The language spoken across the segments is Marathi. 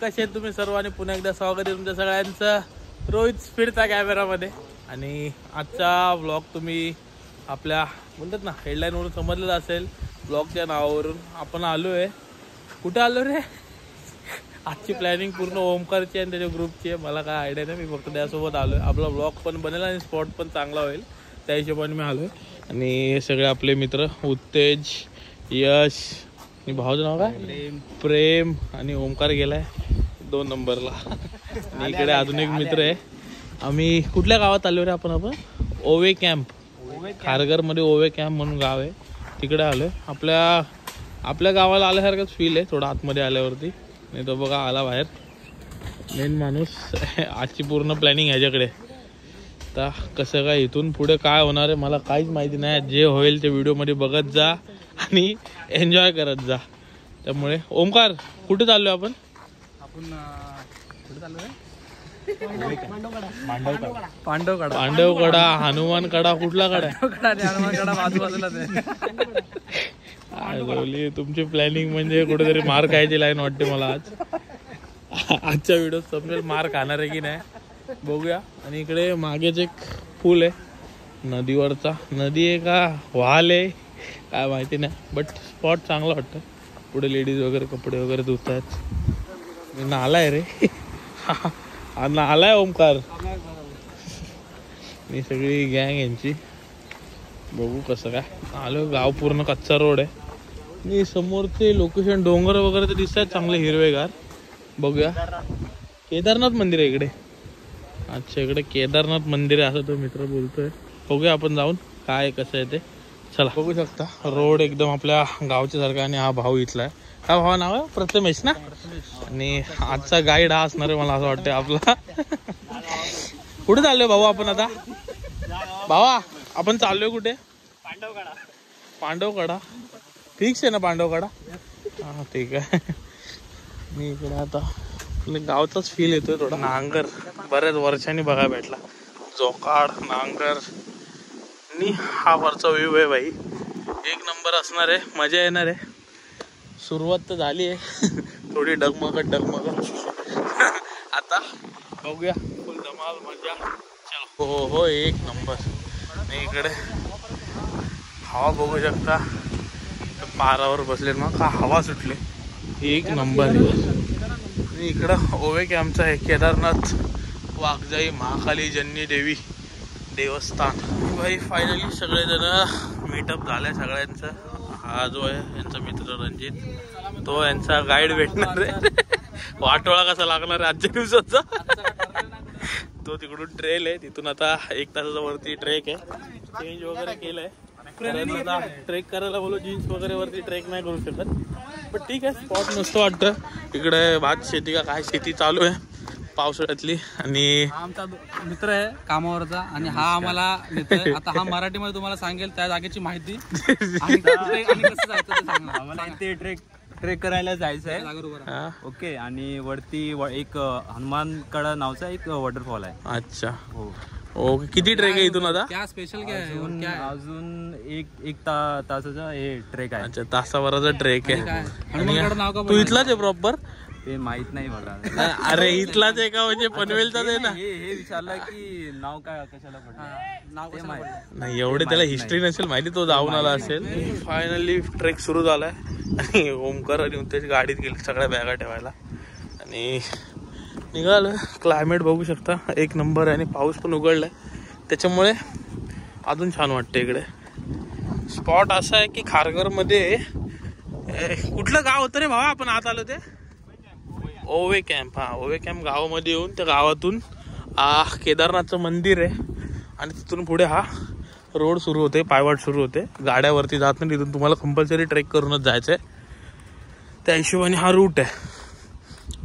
कसे आहेत तुम्ही सर्व आणि पुन्हा एकदा स्वागत आहे तुमच्या सगळ्यांचं रोहित स्पीडचा कॅमेरामध्ये। आणि आजचा व्लॉग तुम्ही आपल्या म्हणतात ना हेडलाईनवरून समजलेलं असेल। व्लॉगच्या नावावरून आपण आलो आहे, कुठे आलो रे? आजची प्लॅनिंग पूर्ण ओमकारची आणि त्याच्या ग्रुपची आहे, मला काय आयडिया नाही, मी फक्त त्यासोबत आलो आहे। आपला व्लॉग पण बनेल आणि स्पॉट पण चांगला होईल त्या हिशोबाने मी आलो आहे। आणि हे सगळे आपले मित्र उत्तेज, यश आणि भाऊचं नाव काय? प्रेम आणि ओमकार गेलाय 2 नंबरला। आणि इकडे अजून एक मित्र आहे। आम्ही कुठल्या गावात आलो रे आपण? ओवे कॅम्प, खारघर मध्ये ओवे कॅम्प म्हणून गाव आहे, तिकडे आलोय। आपल्या गावाला आल्यासारखंच फील आहे थोडं आतमध्ये आल्यावरती। नाही तो बघा आला बाहेर मेन माणूस। आजची पूर्ण प्लॅनिंग ह्याच्याकडे। आता कसं काय इथून पुढे काय होणार आहे मला काहीच माहिती नाही। जे होईल ते व्हिडिओमध्ये बघत जा आणि एन्जॉय करत जा। त्यामुळे ओमकार कुठे चाललोय आपण? कुठे चाललोय? पांडवकडा, हनुमानकडा, कुठला कडा? हनुमानकडा बाजूलाच आहे। तुमची प्लॅनिंग म्हणजे कुठेतरी मार खायची लाईन वाटते मला आज। आजच्या व्हिडिओत समजेल मार खाणार आहे की नाही, बघूया। आणि इकडे मागेच एक पूल आहे नदीवरचा, नदी आहे का वाल आहे काय माहिती नाही, बट स्पॉट चांगला वाटतं। पुढे लेडीज वगैरे कपडे वगैरे धुत आहेत। मी नालाय रे हा नालाय ओमकार। मी सगळी गँग यांची, बघू कसं काय आलो। गाव पूर्ण कच्चा रोड आहे आणि समोरचे लोकेशन डोंगर वगैरे तर दिसत आहेत चांगले हिरवेगार। बघूया केदारनाथ मंदिर आहे इकडे। अच्छा इकडे केदारनाथ मंदिर आहे असं तो मित्र बोलतोय। बघूया आपण जाऊन काय कसं आहे ते। चला बघू शकता रोड एकदम आपल्या गावच्या सारखा। आणि हा भाऊ इथला आहे, हा भाऊ नाव आहे प्रथमेश ना? आणि आजचा गाईड हा असणार आहे मला असं वाटतं आपला। कुठे चाललोय भाऊ आपण आता? भावा आपण चाललोय कुठे? पांडवकडा फिक्स आहे ना? पांडवकडा हा ठीक आहे। मी इकडे आता गावचाच फील येतोय थोडा। नांगर बऱ्याच वर्षांनी बघायला भेटला, जोकाड नांगर आणि हा वरचा व्ह्यू आहे भाई, एक नंबर असणार आहे, मजा येणार आहे। सुरुवात तर झाली आहे थोडी डगमगत आता बघूया फुल धमाल मजा। चलो हो एक नंबर। आणि इकडे हवा बघू शकता, पारावर बसले मग का हवा सुटले, एक नंबर। इकडं ओवे कॅम्पचा आहे केदारनाथ वाघजाई महाकाली जन्नी देवी देवस्थान। भाई फायनली सगळेजण मीटअप झालंय सगळ्यांचं। हा जो आहे यांचा मित्र रणजित, तो यांचा गाईड भेटणार आहे। वाटोळा कसा लागणार आहे आजच्या दिवसाचा तो तिकडून ट्रेल आहे, तिथून आता 1 तासाचा वरती ट्रेक आहे। चेंज वगैरे केलंय, ट्रेक करायला बोलू जीन्स वगैरे वरती ट्रेक नाही करू शकत, पण ठीक आहे स्पॉट मस्त वाटतं। इकडे भात शेती का काय शेती चालू आहे पावसाळ्यातली। आणि आमचा मित्र आहे कामावरचा आणि हा आम्हाला मित्र आता हा मराठीमध्ये तुम्हाला सांगेल त्या जागेची माहिती आणि कसं जायचं ते सांगा आम्हाला। ते ट्रेक करायला जायचं आहे ओके। आणि वरती एक हनुमानकडा नावचा एक वॉटरफॉल आहे। अच्छा ओके, किती ट्रेक आहे इथून आता? क्या स्पेशल काय अजून एक तासाचा हे ट्रेक आहे। अच्छा तासाभराचा ट्रेक आहे। हनुमानकडा नाव का? तू इथलाच आहे प्रॉपर? ते माहित नाही मला। अरे इथलाच आहे का म्हणजे पनवेलचाच आहे ना? हे विचारलं की नाव काय कशाला पडलं, नाव कसं माहिती नाही, एवढे त्याला हिस्ट्री नसेल माहिती, तो जाऊन आला असेल। फायनली ट्रेक सुरू झालाय आणि ओमकार आणि उत्तेज गाडीत गेले सगळ्या बॅगा ठेवायला आणि निघालं। क्लायमेट बघू शकता एक नंबर आहे आणि पाऊस पण उघडलाय, त्याच्यामुळे अजून छान वाटतं इकडे। स्पॉट असा आहे की खारघर मध्ये कुठलं गाव होतं रे भावा आपण आत आलो ते? ओवे कॅम्प। हा ओवे कॅम्प गावामध्ये येऊन त्या गावातून केदारनाथचं मंदिर आहे आणि तिथून पुढे हा रोड सुरू होते, पायवाट सुरू होते। गाड्यावरती जात नाही, तिथून तुम्हाला कंपल्सरी ट्रेक करूनच जायचंय, त्या हिशोबाने हा रूट आहे।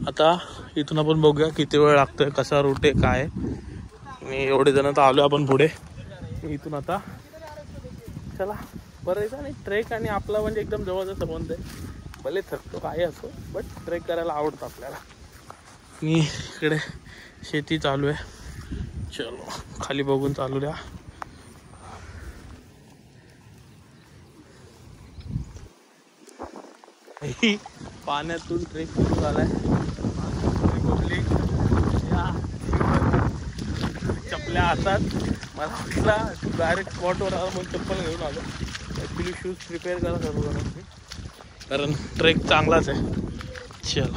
आता इथून आपण बघूया किती वेळ लागतोय, कसा रूट आहे काय आहे। मी एवढे जण तर आलो आपण पुढे, इथून आता चला बरं आहे नाही ट्रेक आणि आपला म्हणजे एकदम जवळचा संबंध आहे। भले थकतो काय असो बट ट्रेक करायला आवडतं आपल्याला। मी इकडे शेती चालू आहे, चलो खाली बघून चालू द्या। पाण्यातून ट्रेक सुरू झालाय हातात. मला वाटला डायरेक्ट स्पॉटवर आला म्हणून चप्पल घेऊन आलो. ॲक्च्युली शूज प्रिपेअर करा सर्व कारण ट्रेक चांगलाच आहे. चलो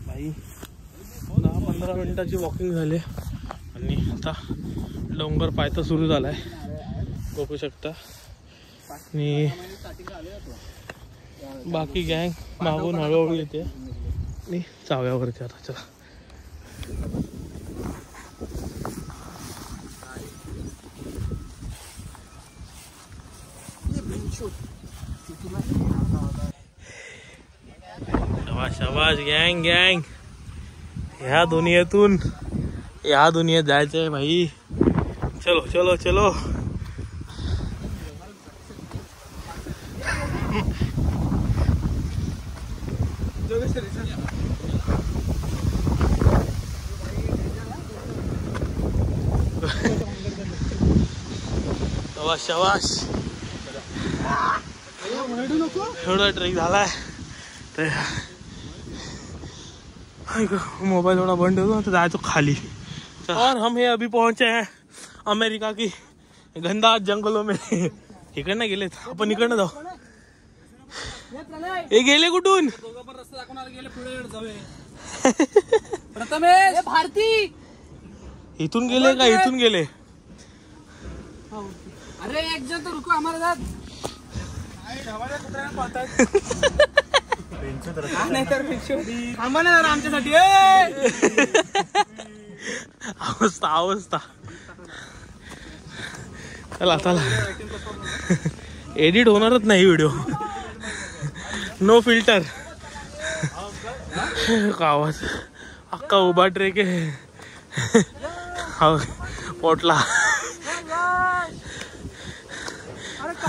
भाई 10-15 मिनिटाची वॉकिंग झाली आणि आता डोंगर पायथा सुरू झाला आहे बघू शकता. आणि बाकी गँग मागून हळूहळू येते आणि चाव्यावरती आता. चला शाबाश गँग गँग. ह्या दुनियेतून या दुनियेत जायचंय भाई. चलो चलो चलो. शाबाश शाबाश. एवढा ट्रेक झालाय तर मोबाइल थोड़ा बंद हो तो जाए तो खाली. और हम ये अभी पहुंचे हैं अमेरिका की घनदाट जंगलों में. इकडनं गेलेत आपण इकडनं जाऊ. हे गेले कुठून? प्रथमेश भारती इथून गेले का इथून गेले? अरे एक जण तो रुको हमारे साथ. आमच्यासाठी अवस्था अवस्था. चला चला. एडिट होणारच नाही व्हिडिओ. No filter. आवाज अख्खा उभा ट्रेक आहे पोटला.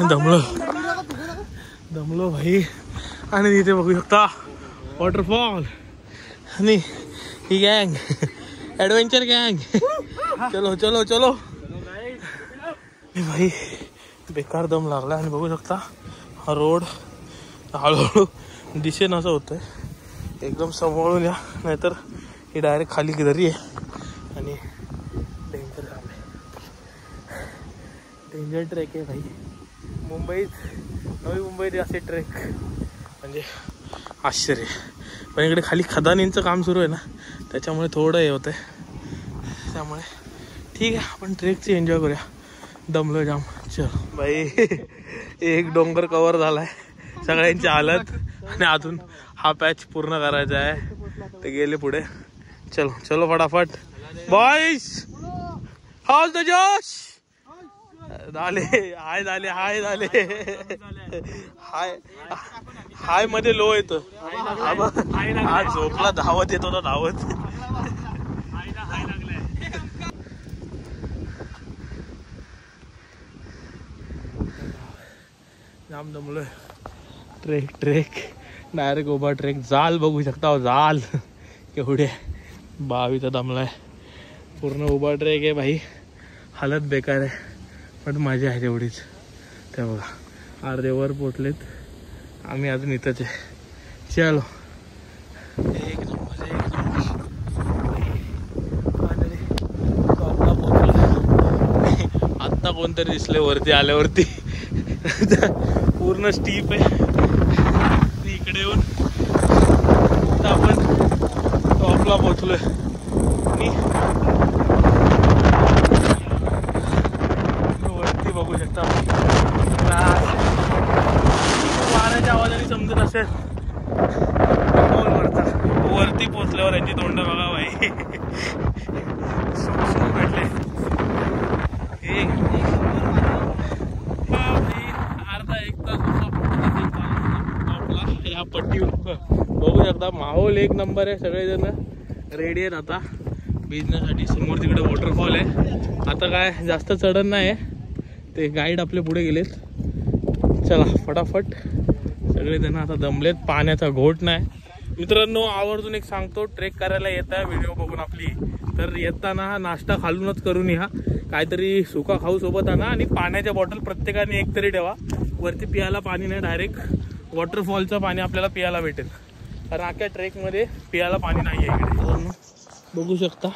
दमलो दमलो भाई. आणि तिथे बघू शकता वॉटरफॉल आणि ही गँग ॲडव्हेंचर गँग. चलो चलो चलो भाई. बेकार दम लागला. आणि बघू शकता हा रोड हळूहळू दिशेन असं होतंय. एकदम सांभाळून या नाहीतर ही डायरेक्ट खाली दरी आहे आणि डेंजर काम आहे. डेंजर ट्रेक आहे भाई. मुंबईत नवी मुंबईत असे ट्रेक म्हणजे आश्चर्य. पण इकडे खाली खदानींचं काम सुरू आहे ना त्याच्यामुळे थोडं हे होतं आहे. त्यामुळे ठीक आहे आपण ट्रेकची एन्जॉय करूया. दमलो जाम. चल भाई एक डोंगर कवर झाला आहे सगळ्यांची हालत. आणि अजून हा पॅच पूर्ण करायचा आहे. ते गेले पुढे. चलो चलो फटाफट बॉयज. हाऊस द जोश. झाले हाय झाले हाय झाले हाय हाय मध्ये लो येतो. हा झोपला धावत येत होता धावत. जाम दमलोय. ट्रेक ट्रेक डायरेक्ट उभा ट्रेक. जाल बघू शकता जाल केवढे. बावीचा दमलाय. पूर्ण उभा ट्रेक आहे भाई. हालत बेकार आहे पण मजा आहे तेवढीच. ते बघा अर्धे वर पोचलेत. आम्ही अजून इथंच आहे. चलो एक नंबर एक नंबर. टॉपला पोचलो. आत्ता कोणतरी दिसले वरती आल्यावरती. पूर्ण स्टीप आहे. इकडे येऊन आपण टॉपला पोचलोय. आणि वरती बघू शकता वाऱ्याच्या आवाजाने समजत असेल कोण वरता. वरती पोचल्यावर यांची तोंड बघा भाई. सुख भेटले. अर्धा एक तास या पट्टी बघू शकता. माहोल एक नंबर आहे. सगळेजण रेडी आहेत आता भिजण्यासाठी. समोर तिकडे वॉटरफॉल आहे. आता काय जास्त चढण नाही आहे. ते गाईड आपले पुढे गेलेत. चला फटाफट. सगळेजण आता दमलेत. पाण्याचा घोट नाही. मित्रांनो आवर्जून एक सांगतो ट्रेक करायला येत आहे व्हिडिओ बघून आपली तर येताना नाश्ता खालूनच करून या. काहीतरी सुका खाऊ सोबत आणा. आणि पाण्याच्या बॉटल प्रत्येकाने एक तरी ठेवा. वरती पियाला पाणी नाही. डायरेक्ट वॉटरफॉलचं पाणी आपल्याला पियाला भेटेल. कारण अख्ख्या ट्रेकमध्ये पियाला पाणी नाही आहे इकडे. बघू शकता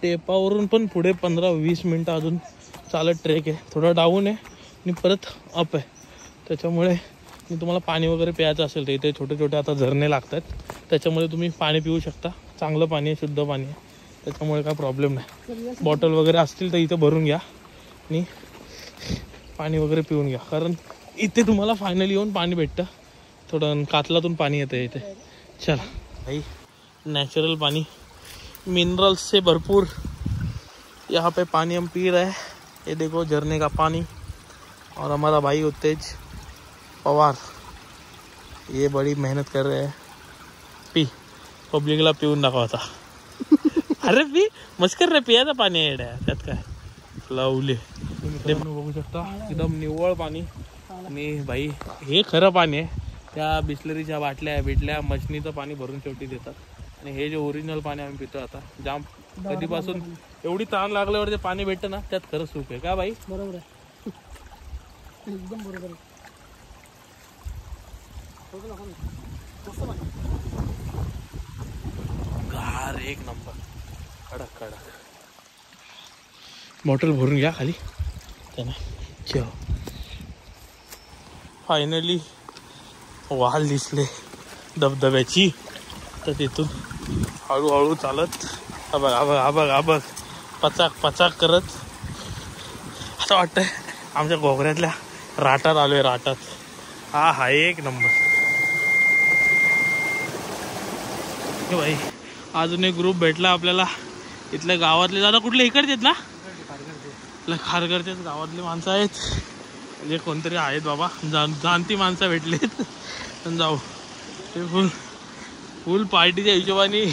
टेपावरून पण पुढे 15-20 मिनटं अजून चालत ट्रेक आहे. थोडा डाऊन आहे आणि परत अप आहे. त्याच्यामुळे मी तुम्हाला पाणी वगैरे प्यायचं असेल तर इथे छोटे छोटे आता झरणे लागतात, त्याच्यामुळे तुम्ही पाणी पिऊ शकता. चांगलं पाणी आहे, शुद्ध पाणी आहे, त्याच्यामुळे काय प्रॉब्लेम नाही. बॉटल वगैरे असतील तर इथे भरून घ्या आणि पाणी वगैरे पिऊन घ्या, कारण इथे तुम्हाला फायनली येऊन पाणी भेटतं. थोडं कातलातून पाणी येतं इथे. चला भाई, नेचुरल पानी, मिनरल्स से भरपूर यहाँ पे पानी हम पी रहे हैं. ये देखो झरने का पानी. और हमारा भाई उत्तेज पवार ये बड़ी मेहनत कर रहे हैं. पी, पब्लिकला पिऊन दाखवायचा. अरे पी, मस्कर रे, पियाचं पाणी आहे त्यात काय लावले. बघू शकता एकदम निव्वळ पाणी. आणि भाई हे खरं पाणी आहे. त्या बिस्लरीच्या बाटल्या बिटल्या मशनीचं पाणी भरून शेवटी देतात. आणि हे जे ओरिजिनल पाणी आम्ही पितो आता, जाम कधीपासून एवढी ताण लागल्यावर जे पाणी भेटतं ना, त्यात खरं सुख आहे का बाई? बरोबर आहे, एकदम बरोबर आहे. गार एक नंबर, कडक कडक. बॉटल भरून घ्या खाली त्याने. ठेव. फायनली वाल दिसले धबधब्याची. तर तिथून हळूहळू चालत आबग आबग आबग आबग पचाक पचाक करत असं वाटतंय आमच्या घोगऱ्यातल्या राटात आलोय. राटात हा हा एक नंबर. भाई अजून एक ग्रुप भेटला आपल्याला इथल्या गावातले. दादा कुठले? इकडचे आहेत ना? खारघरचेच गावातली माणसं आहेत. म्हणजे कोणतरी आहेत बाबा, जाणती माणसं भेटलेत. जाऊ ते फुल पार्टीच्या हिशोबाने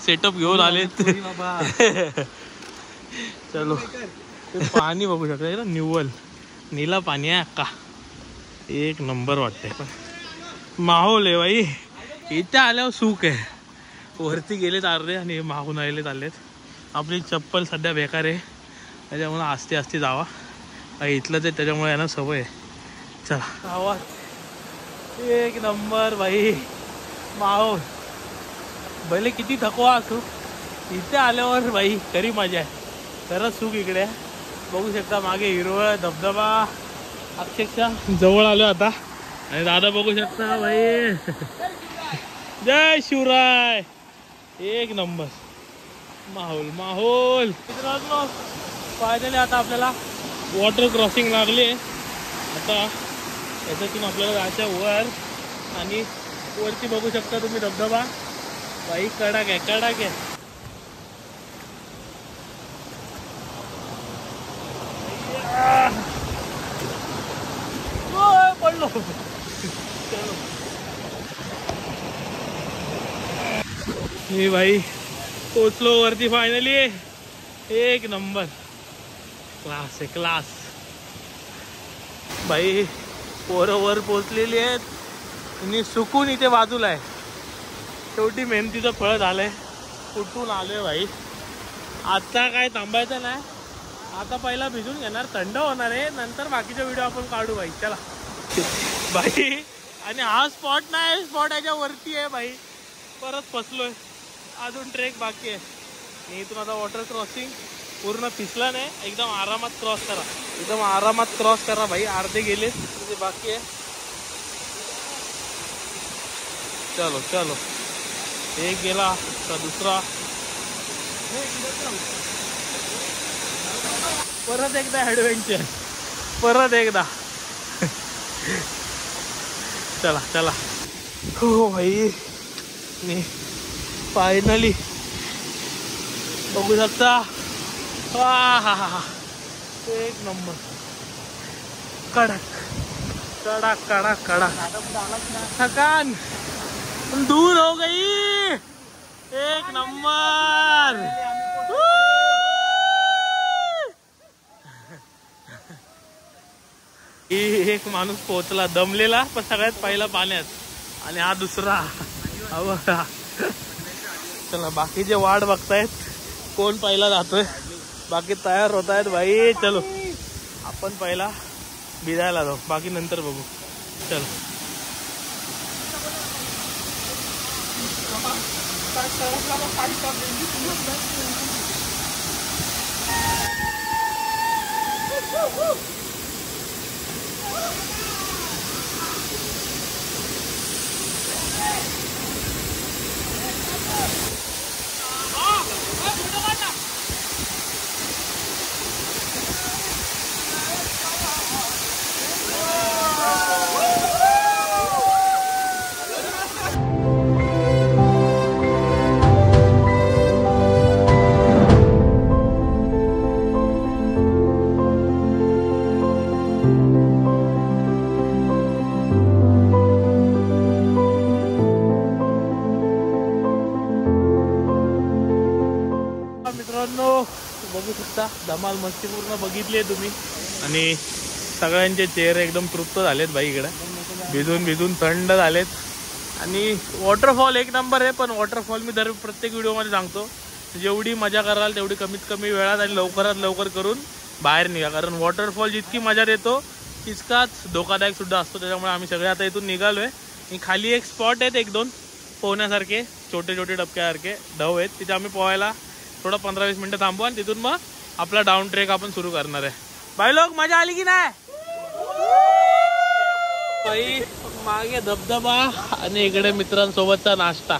सेटअप घेऊन आलेत. चलो, ते पाणी बघू शकता ना, निव्वळ नीला पाणी आहे अक्का. एक नंबर वाटतंय. पण माहोल आहे बाई, इथे आल्यावर सुख आहे. वरती गेलेत अर्धे आणि मागून आलेले चाललेत. आपली चप्पल सध्या बेकार आहे, त्याच्यामुळे आस्ते आस्ते जावा. इथलंच आहे त्याच्यामुळे यांना सवय आहे. चला, आवाज एक नंबर भाई. माहोल भले किती थकवा असो, इथे आल्यावर भाई खरी मजा आहे. खरंच सुख इकडे आहे. बघू शकता मागे हिरवळ धबधबा, अक्षरशः जवळ आलो आता. आणि दादा बघू शकता भाई. जय शिवराय. एक नंबर माहोल माहोल. फायनली आता आपल्याला वॉटर क्रॉसिंग लागली आहे. आता याच्यातून आपल्याला जायचं वर. आणि वरती बघू शकता तुम्ही धबधबा भाई. कडक आहे, कडक आहे. पडलो. हे भाई पोचलो वरती फायनली. एक नंबर, क्लास आहे क्लास. भाई पोरं वर पोचलेली आहेत आणि सुकून इथे बाजूला आहे. शेवटी मेहनतीचं फळ झालंय. कुठून आलोय भाई. आता काय थांबायचं नाही. आता पहिला भिजून घेणार, थंड होणार आहे, नंतर बाकीचा व्हिडिओ आपण काढू भाई. चला भाई. आणि हा स्पॉट नाही, स्पॉट याच्या वरती आहे भाई. परत फसलोय. अजून ट्रेक बाकी आहे. इथून आता वॉटर क्रॉसिंग पूर्ण फिसला नाही, एकदम आरामात क्रॉस करा. एकदम आरामात क्रॉस करा भाई. अर्धे गेले म्हणजे बाकी आहे. चलो चलो, एक गेला तर दुसरा. परत एकदा ॲडव्हेंचर, परत एकदा. चला चला. हो भाई, मी फायनली बघू शकता. हा हा हा, एक नंबर. कडक कडक कडक कडक. थकान दूर हो गई. एक नंबर. एक माणूस पोहोचला दमलेला, पण सगळ्यात पहिला पाण्यात. आणि हा दुसरा. चला, बाकीचे वाट बघतायत कोण पहिला जातोय. बाकी तयार होत आहेत भाई. चलो, आपण पहिला भिजायला जाऊ, बाकी नंतर बघू. चलो. मित्रांनो बघू शकता धमाल मस्ती पूर्ण बघितली आहे तुम्ही आणि सगळ्यांचे चेहरे एकदम तृप्त झालेत भाई. इकडे भिजून भिजून थंड झालेत आणि वॉटरफॉल एक नंबर आहे. पण वॉटरफॉल मी प्रत्येक व्हिडिओमध्ये सांगतो जेवढी मजा कराल तेवढी कमीत कमी वेळात आणि लवकरात लवकर करून बाहेर निघा. कारण वॉटरफॉल जितकी मजा देतो तितकाच धोकादायक सुद्धा असतो. त्याच्यामुळे आम्ही सगळे आता इथून निघालो आहे. आणि खाली एक स्पॉट आहेत एक दोन पोहण्यासारखे छोटे छोटे डबक्यासारखे ढव आहेत. तिथे आम्ही पोहायला थोडं 15-20 मिनटं थांबू आणि तिथून मग आपला डाऊन ट्रेक आपण सुरू करणार आहे. भाई लोक मजा आली की नाही? भाई मागे धबधबा आणि इकडे मित्रांसोबतचा नाश्ता.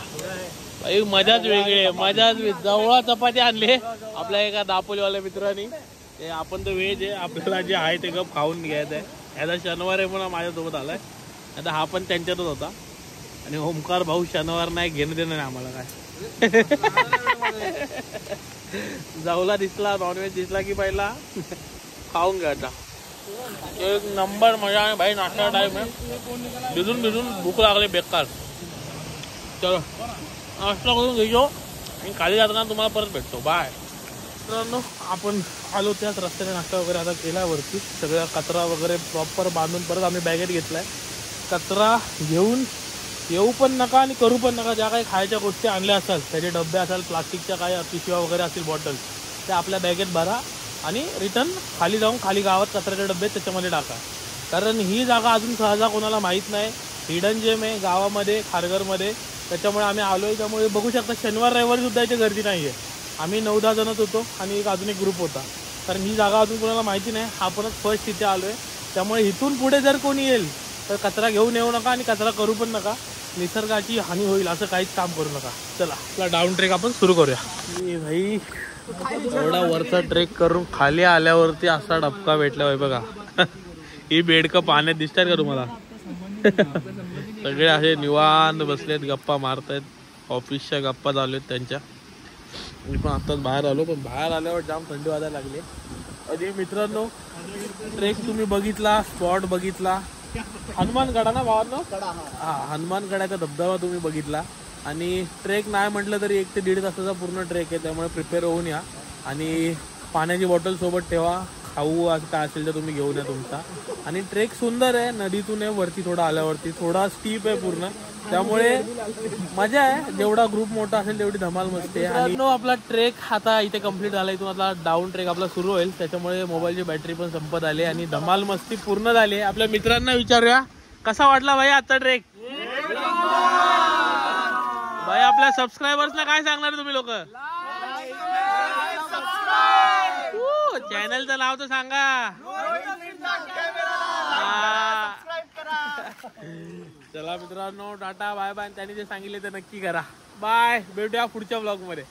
भाई मजाच वेगळी आहे. मजाच जवळा चपाती आणली आपल्या एका दापोलीवाल्या मित्रांनी. ते आपण तर व्हेज आहे आपल्याला जे आहे ते गप खाऊन घ्यायचं आहे. याचा शनिवार आहे म्हणून माझ्यासोबत आलाय. आता हा पण त्यांच्यातच होता आणि ओमकार भाऊ शनिवार नाही घेणं देणं नाही आम्हाला काय. जाऊला दिसला नॉनव्हेज दिसला की पहिला खाऊन घ्यायचा. एक नंबर मजा आहे भाई. नाश्ता टाइम आहे. भिजून भिजून भूक लागली बेकार. चलो नाश्ता करून घेऊ आणि खाली जाताना तुम्हाला परत भेटतो. बाय. मित्रांनो आपण आलो त्याच रस्त्याने नाश्ता वगैरे आता केला वरती. सगळा कचरा वगैरे प्रॉपर बांधून परत आम्ही बॅगेत घेतलाय. कचरा घेऊन येऊ पण नका आणि करू पण नका. ज्या काही खायच्या गोष्टी आणल्या असाल त्याचे डबे असाल प्लास्टिकच्या काही पिशव्या वगैरे असतील बॉटल त्या आपल्या बॅगेत भरा आणि रिटर्न खाली जाऊन खाली गावात कचऱ्याचे डबे त्याच्यामध्ये टाका. कारण ही जागा अजून सहजा कोणाला माहीत नाही. हिडन जेम आहे गावामध्ये खारघरमध्ये. त्याच्यामुळे आम्ही आलो आहे. त्यामुळे बघू शकता शनिवार रविवारी सुद्धा इथे गर्दी नाही आहे. आम्ही 9-10 जणच होतो आणि एक अजून एक ग्रुप होता. कारण ही जागा अजून कोणाला माहिती नाही. आपणच फर्स्ट तिथे आलो आहे. त्यामुळे इथून पुढे जर कोणी येईल तर कचरा घेऊन येऊ नका आणि कचरा करू पण नका. निसर्गाची हानी होईल असं काहीच काम करू नका. चला आपला डाऊन ट्रेक आपण सुरू करूया. भाई एवढा वरचा ट्रेक करून खाली आल्यावरती असा डबका भेटला भाई बघा. ही बेडकं पाण्यात दिसतात का तुम्हाला? सगळे असे निवांत बसलेत गप्पा मारतायत. ऑफिसच्या गप्पा चालू आहेत त्यांच्या. मी पण आत्ताच बाहेर आलो पण बाहेर आल्यावर जाम थंडी वाजायला लागली. आणि मित्रांनो ट्रेक तुम्ही बघितला स्पॉट बघितला हनुमानगडा ना भावांनो. हा हनुमानगडाचा धबधबा तुम्ही बघितला. आणि ट्रेक नाही म्हटलं तरी 1 ते 1.5 तासाचा पूर्ण ट्रेक आहे. त्यामुळे प्रिपेअर होऊन या आणि पाण्याची बॉटल सोबत ठेवा. खाऊ असं काय असेल तर तुम्ही घेऊन या तुमचा. आणि ट्रेक सुंदर आहे. नदीतून आहे वरती थोडा आल्यावरती थोडा स्टीप आहे पूर्ण. त्यामुळे मजा आहे. जेवढा ग्रुप मोठा असेल तेवढी धमाल मस्ती आहे. आणि आपला ट्रेक आता इथे कम्प्लीट झाला. इथून आता डाऊन ट्रेक आपला सुरू होईल. त्याच्यामुळे मोबाईलची बॅटरी पण संपत आली आणि धमाल मस्ती पूर्ण झाली आहे. आपल्या मित्रांना विचारूया कसा वाटला भाई आजचा ट्रेक. भाई आपल्या सबस्क्रायबर्सला काय सांगणार तुम्ही लोक? चॅनलचं नाव तर सांगा. चला मित्रांनो टाटा बाय बाय. त्यांनी जे सांगितले ते नक्की करा. बाय. भेटूया पुढच्या ब्लॉग मध्ये.